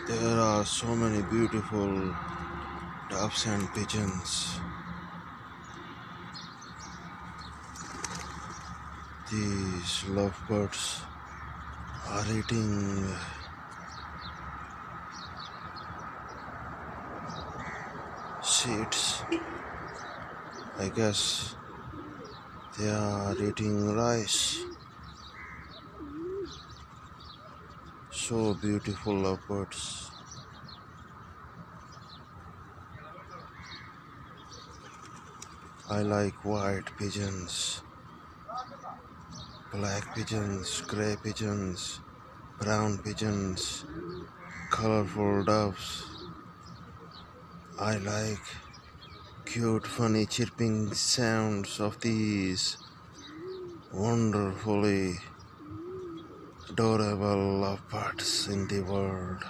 There are so many beautiful doves and pigeons. These lovebirds are eating seeds. I guess they are eating rice. So beautiful lovebirds. I like white pigeons, black pigeons, grey pigeons, brown pigeons, colorful doves. I like cute, funny chirping sounds of these wonderfully adorable lovebirds in the world.